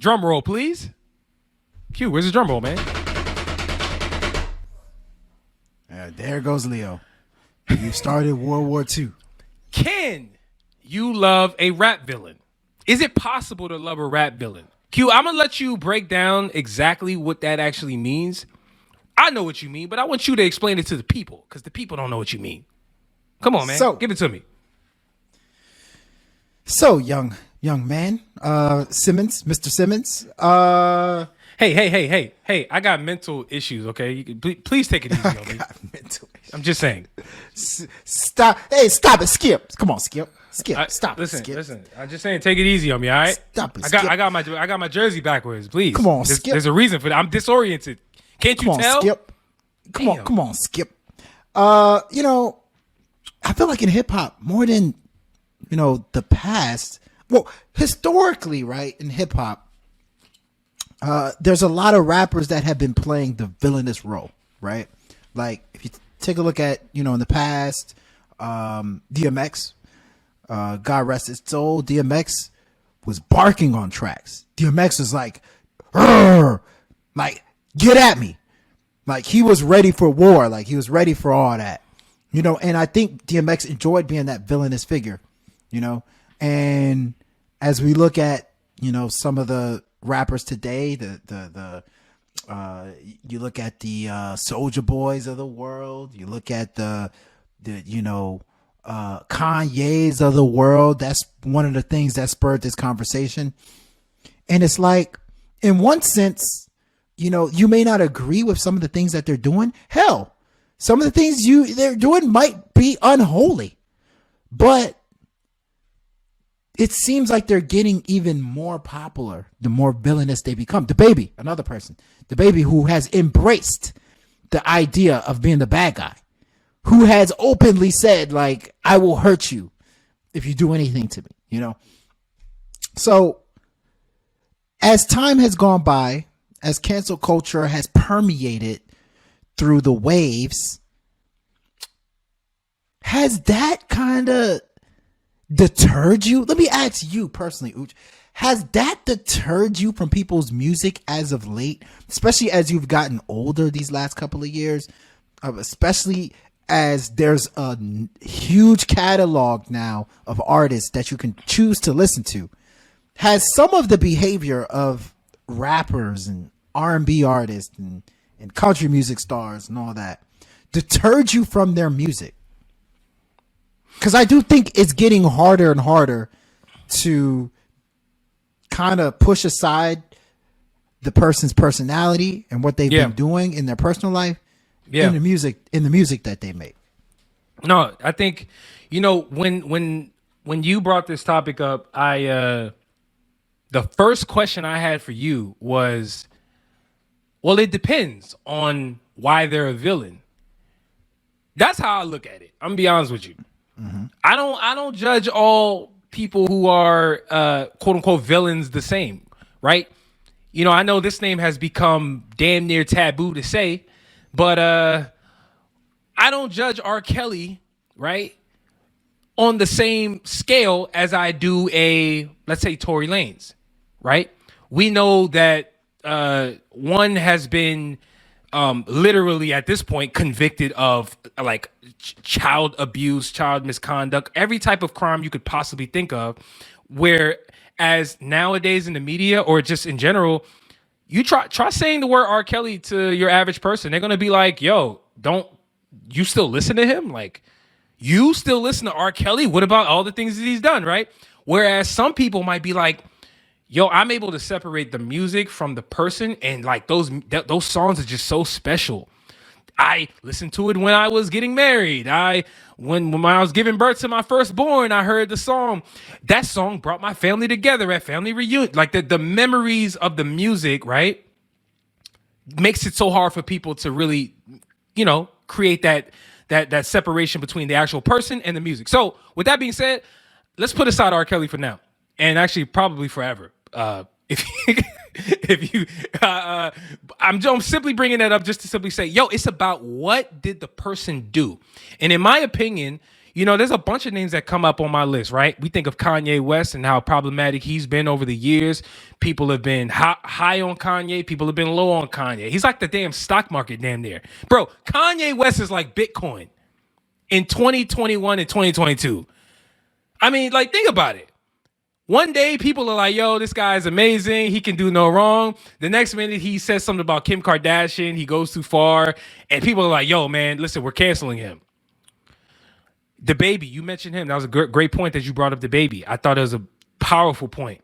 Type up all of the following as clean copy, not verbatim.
Drum roll, please. Q, where's the drum roll, man? There goes Leo. You started World War II. Can you love a rap villain? Is it possible to love a rap villain? Q, I'm gonna let you break down exactly what that actually means. I know what you mean, but I want you to explain it to the people because the people don't know what you mean. Come on, man. So, give it to me. So, young man, Simmons, Mr. Simmons. Hey! I got mental issues. Okay, you can, please take it easy on me. I'm just saying. Stop! Hey, stop it, Skip! Come on, Skip. Stop. Listen. I'm just saying, take it easy on me. All right. Stop it. I got my jersey backwards. Please. Come on, Skip. There's a reason for that. I'm disoriented. Can't you tell? Skip. Come on, Skip. I feel like in hip hop more than the past. Well, historically, right, in hip hop. There's a lot of rappers that have been playing the villainous role, right? Like if you take a look at, in the past, DMX, God rest his soul, DMX was barking on tracks. DMX was like, get at me. Like he was ready for war. Like he was ready for all that, and I think DMX enjoyed being that villainous figure, and as we look at, some of the rappers today, you look at the Soulja Boys of the world, you look at the Kanye's of the world. That's one of the things that spurred this conversation. And it's like, in one sense, you may not agree with some of the things that they're doing. Hell, some of the things they're doing might be unholy, but it seems like they're getting even more popular the more villainous they become. The Baby, another person. The Baby who has embraced the idea of being the bad guy. Who has openly said, like, I will hurt you if you do anything to me, So, as time has gone by, as cancel culture has permeated through the waves, has that kind of deterred you? Let me ask you personally, Ooch. Has that deterred you from people's music as of late, especially as you've gotten older these last couple of years, especially as there's a huge catalog now of artists that you can choose to listen to? Has some of the behavior of rappers and R&B artists and country music stars and all that deterred you from their music? Because I do think it's getting harder and harder to kind of push aside the person's personality and what they've been doing in their personal life in the music that they make. No, I think, when you brought this topic up, the first question I had for you was, well, it depends on why they're a villain. That's how I look at it. I'm gonna be honest with you. Mm-hmm. I don't judge all people who are quote unquote villains the same, right? I know this name has become damn near taboo to say, but I don't judge R. Kelly, right, on the same scale as I do let's say Tory Lanez, right? We know that one has been literally at this point convicted of like child abuse, child misconduct, every type of crime you could possibly think of. Whereas nowadays in the media or just in general, you try saying the word R. Kelly to your average person, they're gonna be like, "Yo, don't you still listen to him? Like, you still listen to R. Kelly? What about all the things that he's done, right?" Whereas some people might be like, yo, I'm able to separate the music from the person, and like those songs are just so special. I listened to it when I was getting married. When I was giving birth to my firstborn, I heard the song. That song brought my family together at family reunion. Like the memories of the music, right, makes it so hard for people to really, create that separation between the actual person and the music. So with that being said, let's put aside R. Kelly for now, and actually probably forever. If you, I'm simply bringing that up just to simply say, yo, it's about what did the person do, and in my opinion, there's a bunch of names that come up on my list, right? We think of Kanye West and how problematic he's been over the years. People have been high on Kanye. People have been low on Kanye. He's like the damn stock market damn near. Bro, Kanye West is like Bitcoin in 2021 and 2022. I mean, like, think about it. One day, people are like, yo, this guy is amazing. He can do no wrong. The next minute, he says something about Kim Kardashian. He goes too far. And people are like, yo, man, listen, we're canceling him. The baby, you mentioned him. That was a great point that you brought up, the baby. I thought it was a powerful point.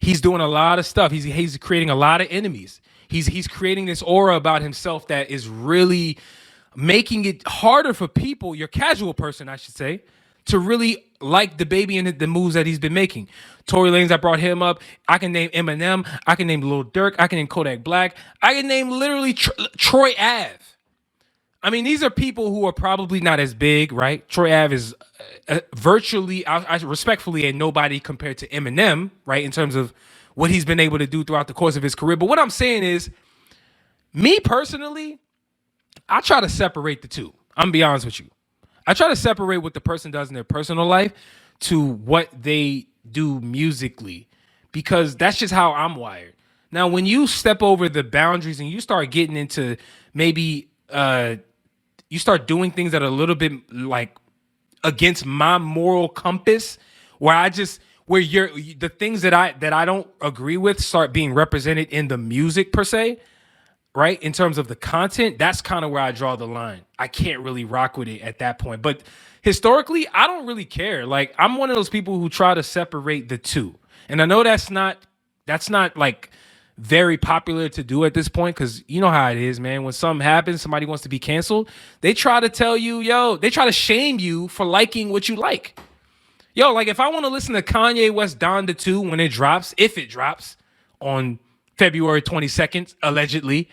He's doing a lot of stuff. He's creating a lot of enemies. He's creating this aura about himself that is really making it harder for people, your casual person, I should say, to really like the baby and the moves that he's been making. Tory Lanez, I brought him up. I can name Eminem. I can name Lil Durk. I can name Kodak Black. I can name literally Troy Ave. I mean, these are people who are probably not as big, right? Troy Ave is virtually, I respectfully, a nobody compared to Eminem, right? In terms of what he's been able to do throughout the course of his career. But what I'm saying is, me personally, I try to separate the two. I'm gonna be honest with you. I try to separate what the person does in their personal life to what they do musically, because that's just how I'm wired. Now, when you step over the boundaries and you start getting into maybe you start doing things that are a little bit like against my moral compass, where the things that I don't agree with start being represented in the music per se, right? In terms of the content, that's kind of where I draw the line. I can't really rock with it at that point. But historically, I don't really care. Like, I'm one of those people who try to separate the two. And I know that's not like very popular to do at this point, because you know how it is, man. When something happens, somebody wants to be canceled, they try to tell you, they try to shame you for liking what you like. Yo, like, if I want to listen to Kanye West Donda 2 when it drops, if it drops on February 22nd, allegedly,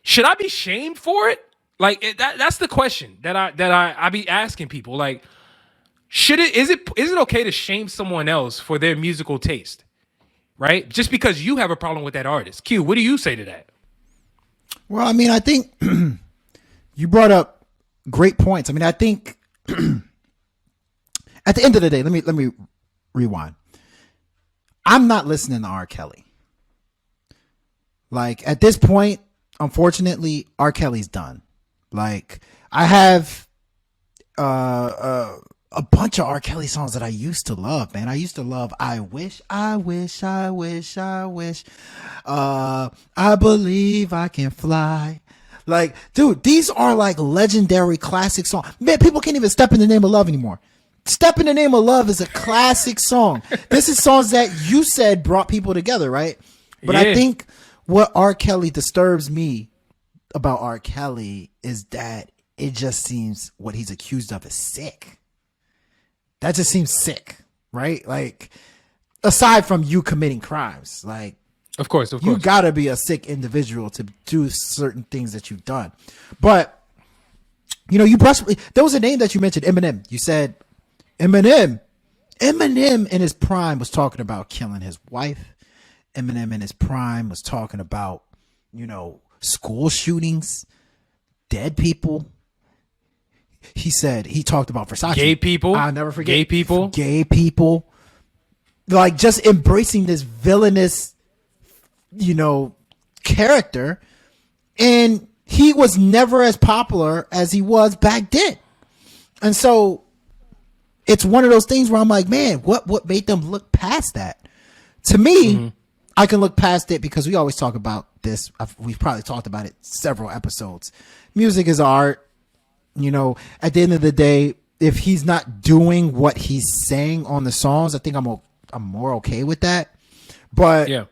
should I be shamed for it? Like, that's the question that I be asking people. Like, is it okay to shame someone else for their musical taste? Right? Just because you have a problem with that artist. Q, what do you say to that? Well, I mean, I think you brought up great points. I mean, I think at the end of the day, let me rewind. I'm not listening to R. Kelly. Like, at this point, unfortunately, R. Kelly's done. Like, I have a bunch of R. Kelly songs that I used to love, man. I used to love I Wish, I Wish, I Wish, I Wish. I Believe I Can Fly. Like, dude, these are like legendary classic songs. Man, people can't even Step in the Name of Love anymore. Step in the Name of Love is a classic song. This is songs that you said brought people together, right? But yeah. I think what R. Kelly disturbs me about R. Kelly is that it just seems what he's accused of is sick. That just seems sick, right? Like, aside from you committing crimes, like, of course, you gotta be a sick individual to do certain things that you've done. But, there was a name that you mentioned, Eminem. You said Eminem in his prime was talking about killing his wife. Eminem in his prime was talking about, school shootings, dead people. He talked about Versace. Gay people. I'll never forget. Gay people. Like, just embracing this villainous, character. And he was never as popular as he was back then. And so it's one of those things where I'm like, man, what made them look past that? To me, I can look past it because we always talk about this. We've probably talked about it several episodes. Music is art. At the end of the day, if he's not doing what he's saying on the songs, I think I'm more okay with that. But, yeah.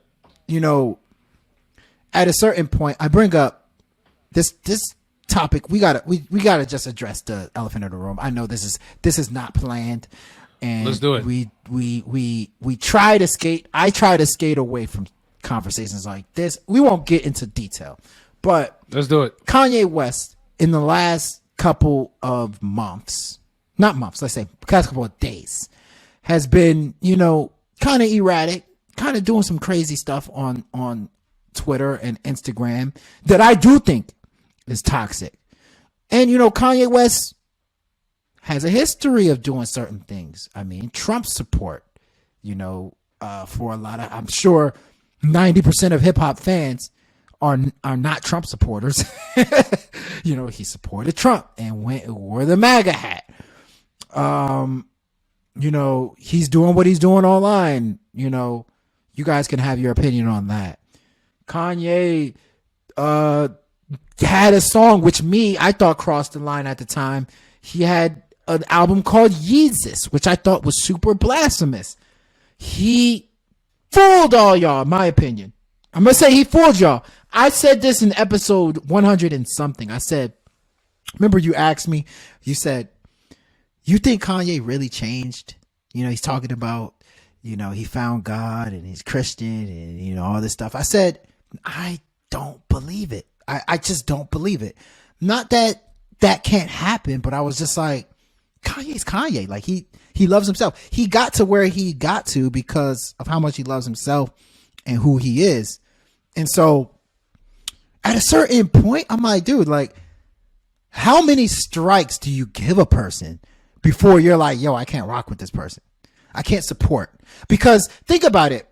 At a certain point, I bring up this topic. We gotta just address the elephant in the room. I know this is not planned, and let's do it. We try to skate. I try to skate away from conversations like this. We won't get into detail, but let's do it. Kanye West in the last couple of months, not months, let's say past couple of days, has been, kind of erratic, kind of doing some crazy stuff on Twitter and Instagram that I do think is toxic. And, Kanye West has a history of doing certain things. I mean, Trump support, for a lot of, I'm sure 90% of hip hop fans are not Trump supporters. He supported Trump and wore the MAGA hat. He's doing what he's doing online. You guys can have your opinion on that. Kanye had a song which I thought crossed the line at the time. He had an album called Yeezus, which I thought was super blasphemous. He fooled all y'all, in my opinion. I'm going to say he fooled y'all. I said this in episode 100 and something. I said, remember you asked me, you said, you think Kanye really changed? He's talking about, he found God and he's Christian and, all this stuff. I said, I don't believe it. I just don't believe it. Not that can't happen, but I was just like, Kanye's Kanye. Like he loves himself. He got to where he got to because of how much he loves himself and who he is. And so at a certain point, I'm like, dude, like how many strikes do you give a person before you're like, yo, I can't rock with this person. I can't support. Because think about it.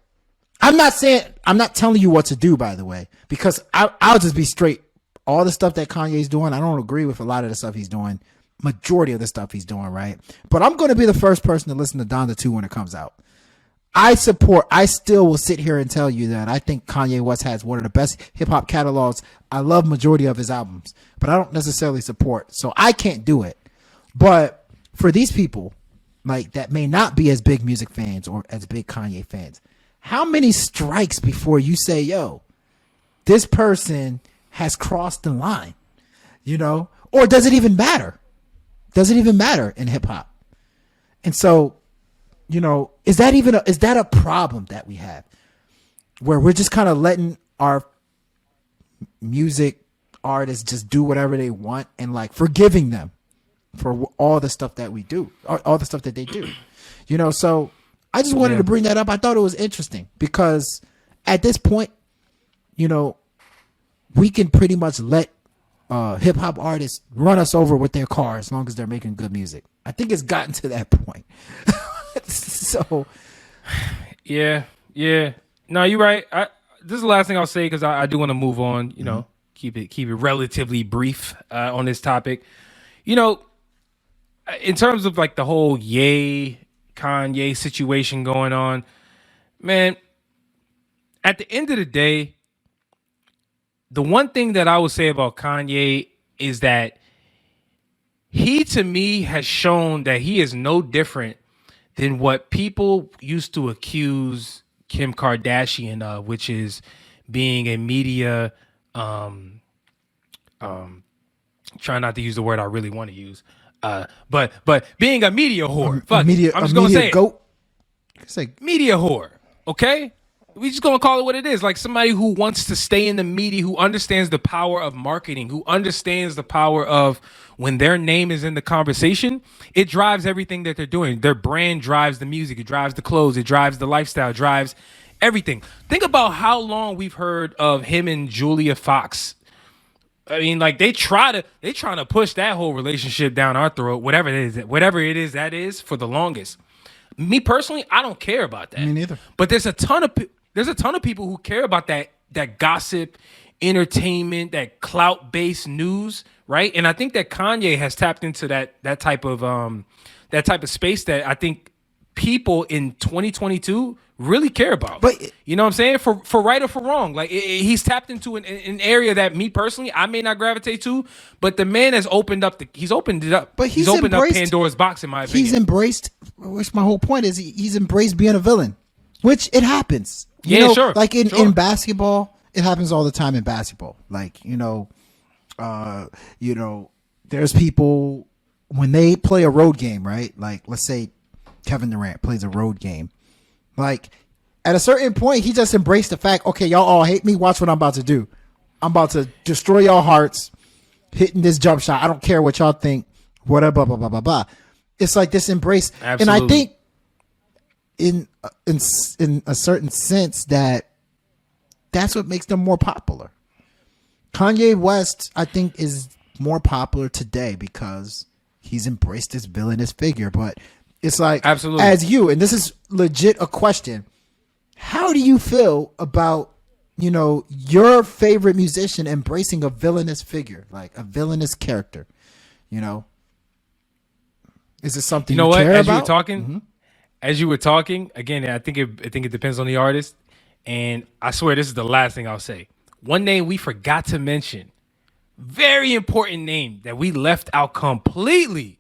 I'm not telling you what to do, by the way, because I'll just be straight. All the stuff that Kanye's doing, I don't agree with a lot of the stuff he's doing. Majority of the stuff he's doing, right? But I'm going to be the first person to listen to Donda 2 when it comes out. I still will sit here and tell you that I think Kanye West has one of the best hip hop catalogs. I love majority of his albums, but I don't necessarily support. So I can't do it. But for these people like that may not be as big music fans or as big Kanye fans, how many strikes before you say, yo, this person has crossed the line, or does it even matter? Does it even matter in hip hop? And so, is that a problem that we have where we're just kind of letting our music artists just do whatever they want and like forgiving them for all the stuff that we do, all the stuff that they do, so I just wanted to bring that up. I thought it was interesting because at this point, we can pretty much let hip hop artists run us over with their car as long as they're making good music. I think it's gotten to that point. So, yeah. No, you're right. This is the last thing I'll say because I do want to move on. Keep it relatively brief on this topic. In terms of like the whole Kanye situation going on, man. At the end of the day, the one thing that I would say about Kanye is that he, to me, has shown that he is no different than what people used to accuse Kim Kardashian of, which is being a media, trying not to use the word I really want to use, but being a media whore. I'm just gonna say goat. It's like media whore. Okay. We just gonna call it what it is. Like somebody who wants to stay in the media, who understands the power of marketing, who understands the power of when their name is in the conversation, it drives everything that they're doing. Their brand drives the music, it drives the clothes, it drives the lifestyle, it drives everything. Think about how long we've heard of him and Julia Fox. I mean, like they trying to push that whole relationship down our throat, whatever it is that is for the longest. Me personally, I don't care about that. Me neither. But there's a ton of people who care about that gossip, entertainment, that clout-based news, right? And I think that Kanye has tapped into that type of space that I think people in 2022 really care about. But you know what I'm saying? For right or for wrong, like he's tapped into an area that me personally I may not gravitate to, but the man has opened up he's opened it up. But he's opened up Pandora's box in my opinion. He's embraced, which my whole point is he's embraced being a villain, which it happens. Sure. Like in basketball, it happens all the time in basketball. Like, there's people when they play a road game, right? Like let's say Kevin Durant plays a road game. Like at a certain point, he just embraced the fact, okay, y'all all hate me. Watch what I'm about to do. I'm about to destroy y'all hearts, hitting this jump shot. I don't care what y'all think, whatever, blah, blah, blah, blah, blah. It's like this embrace. Absolutely. And I think in a certain sense that's what makes them more popular. Kanye West, I think, is more popular today because he's embraced this villainous figure. But it's like, Absolutely. as you, and this is legit a question, how do you feel about, you know, your favorite musician embracing a villainous figure, like a villainous character? You know, is it something You know you what? care As you about? were talking, as you were talking, again, I think it depends on the artist. And I swear this is the last thing I'll say. One name we forgot to mention, very important name that we left out completely.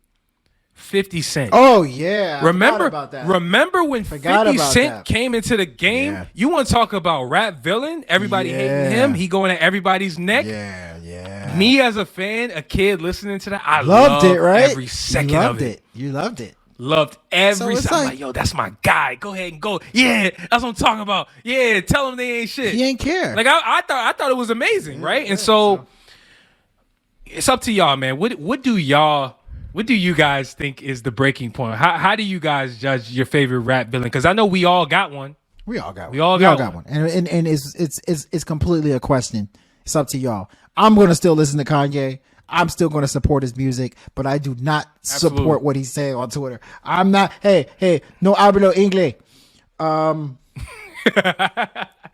50 Cent. Oh yeah, I remember forgot about that. remember when Forgot 50 about Cent that. came into the game? Yeah. You want to talk about rap villain? Everybody hating Yeah. him. He going at everybody's neck. Yeah. Me as a fan, a kid listening to that, I Loved it, right? every second you loved of it. You loved it. Loved every So it's second. I'm like- like, yo, that's my guy. Go ahead and go. Yeah, that's what I'm talking about. Yeah, tell them they ain't shit. He ain't care. Like I thought it was amazing, right? And so it's up to y'all, man. What do you guys think is the breaking point? How do you guys judge your favorite rap villain? Because I know we all got one. We all got one. We all got one. And it's completely a question. It's up to y'all. I'm gonna still listen to Kanye. I'm still gonna support his music, but I do not Absolutely. support what he's saying on Twitter. I'm not. Hey, no hablo inglés.